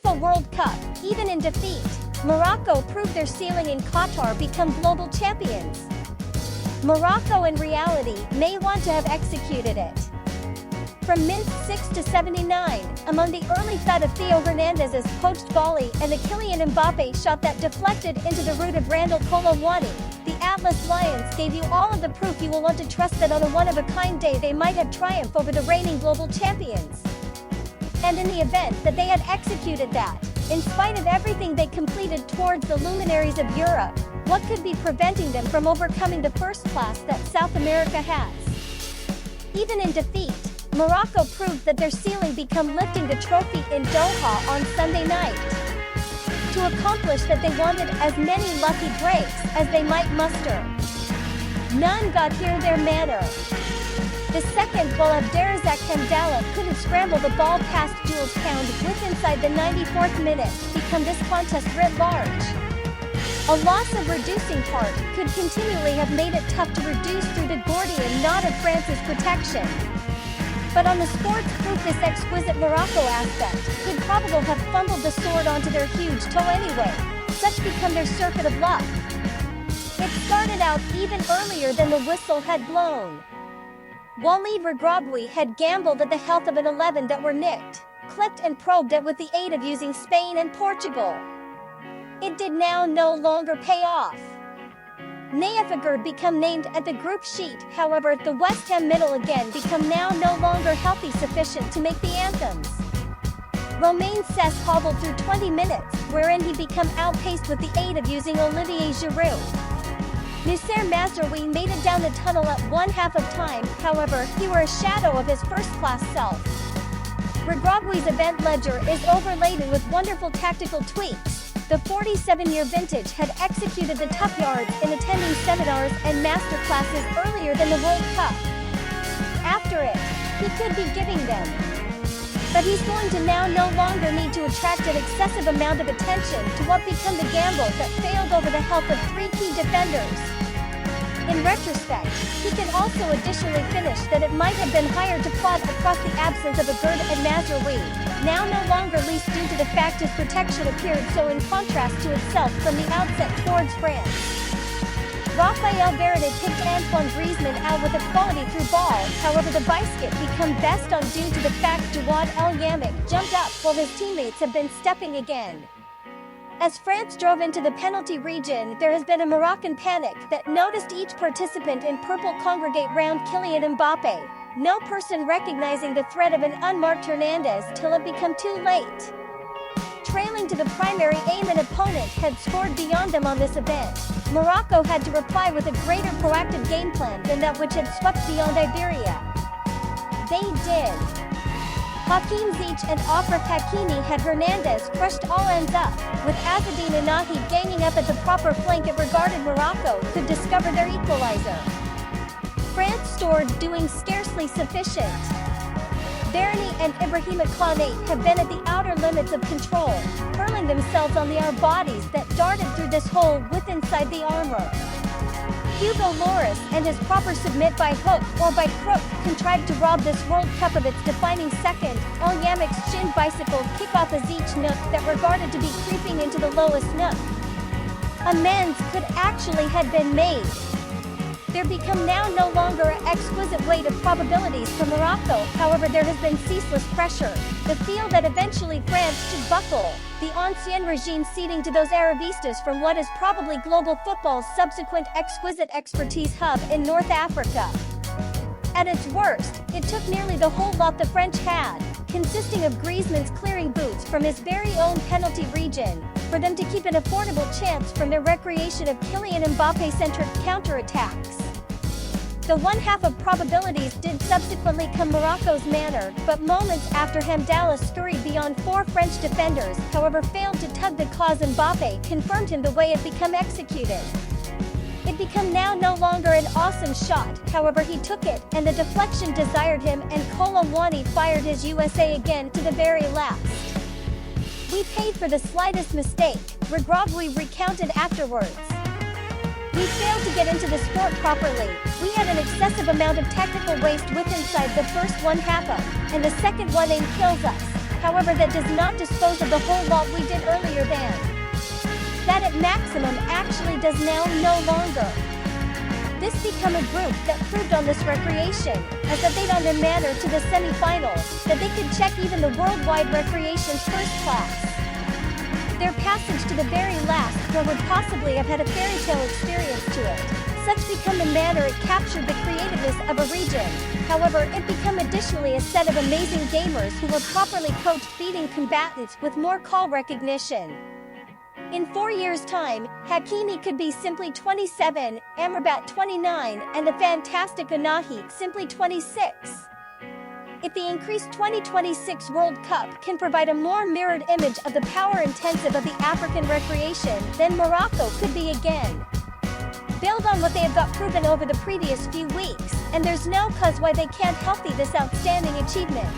FIFA World Cup, even in defeat, Morocco proved their ceiling in Qatar become global champions. Morocco in reality may want to have executed it. From minute 6 to 79, among the early thud of Theo Hernandez's poached volley and the Kylian Mbappe shot that deflected into the root of Randall Colomwani, the Atlas Lions gave you all of the proof you will want to trust that on a one-of-a-kind day they might have triumphed over the reigning global champions. And in the event that they had executed that, in spite of everything they completed towards the luminaries of Europe, what could be preventing them from overcoming the first class that South America has? Even in defeat, Morocco proved that their ceiling become lifting the trophy in Doha on Sunday night. To accomplish that they wanted as many lucky breaks as they might muster. None got here their manner. The second goal of Abderrazak Hamdallah couldn't scramble the ball past Jules Kound with inside the 94th minute become this contest writ large. A loss of reducing part could continually have made it tough to reduce through the Gordian knot of France's protection. But on the sports proof this exquisite Morocco aspect could probably have fumbled the sword onto their huge toe anyway. Such become their circuit of luck. It started out even earlier than the whistle had blown. Walid Regragui had gambled at the health of an 11 that were nicked, clipped and probed it with the aid of using Spain and Portugal. It did now no longer pay off. Nayafigur become named at the group sheet, however the West Ham middle again become now no longer healthy sufficient to make the anthems. Romain Sess hobbled through 20 minutes, wherein he become outpaced with the aid of using Olivier Giroud. Noussair Mazraoui made it down the tunnel at one half of time, however, he were a shadow of his first-class self. Regragui's event ledger is overladen with wonderful tactical tweaks. The 47-year vintage had executed the tough yards in attending seminars and master classes earlier than the World Cup. After it, he could be giving them. But he's going to now no longer need to attract an excessive amount of attention to what become the gamble that failed over the health of three key defenders. In retrospect, he can also additionally finish that it might have been higher to plot across the absence of Agurd and Mazraoui, now no longer least due to the fact his protection appeared so in contrast to itself from the outset towards France. Raphael Varane picked Antoine Griezmann out with a quality through ball, however the biscuit become best on due to the fact Jawad El Yamik jumped up while his teammates have been stepping again. As France drove into the penalty region, there has been a Moroccan panic that noticed each participant in purple congregate round Kylian Mbappe, no person recognizing the threat of an unmarked Hernandez till it become too late. Trailing to the primary aim, an opponent had scored beyond them on this event. Morocco had to reply with a greater proactive game plan than that which had swept beyond Iberia. They did. Hakim Ziyech and Achraf Hakimi had Hernandez crushed all ends up, with Azzedine Inahi ganging up at the proper flank. It regarded Morocco could discover their equalizer. France stored doing scarcely sufficient. Varane and Ibrahima Konate have been at the outer limits of control, hurling themselves on our bodies that darted through this hole with inside the armor. Hugo Lloris and his proper submit by hook or by crook contrived to rob this World Cup of its defining second. El Yamik's shin bicycle kick off a Ziyech nook that regarded to be creeping into the lowest nook. Amends could actually have been made. There become now no longer an exquisite weight of probabilities for Morocco, however there has been ceaseless pressure, the feel that eventually France should buckle, the ancien regime ceding to those Aravistas from what is probably global football's subsequent exquisite expertise hub in North Africa. At its worst, it took nearly the whole lot the French had, consisting of Griezmann's clearing boots from his very own penalty region, for them to keep an affordable chance from their recreation of Kylian Mbappe-centric counterattacks. The one half of probabilities did subsequently come Morocco's manner, but moments after Hamdallah scurried beyond four French defenders, however failed to tug the cause. Mbappe confirmed him the way it become executed. It become now no longer an awesome shot, however he took it, and the deflection desired him, and Colomwani fired his USA again to the very last. We paid for the slightest mistake, Regragui recounted afterwards. We failed to get into the sport properly. We had an excessive amount of technical waste with inside the first one half of, and the second one in kills us. however that does not dispose of the whole lot we did earlier than. That at maximum actually does now no longer. This become a group that proved on this recreation, as that they'd on their manner to the semi-final, that they could check even the worldwide recreation's first class. Their passage to the very last floor would possibly have had a fairy tale experience to it. Such become the manner it captured the creativeness of a region. However, it become additionally a set of amazing gamers who were properly coached, beating combatants with more call recognition. In 4 years' time, Hakimi could be simply 27, Amrabat 29, and the fantastic Anahi simply 26. If the increased 2026 World Cup can provide a more mirrored image of the power-intensive of the African recreation, then Morocco could be again. Build on what they have got proven over the previous few weeks, and there's no cause why they can't copy this outstanding achievement.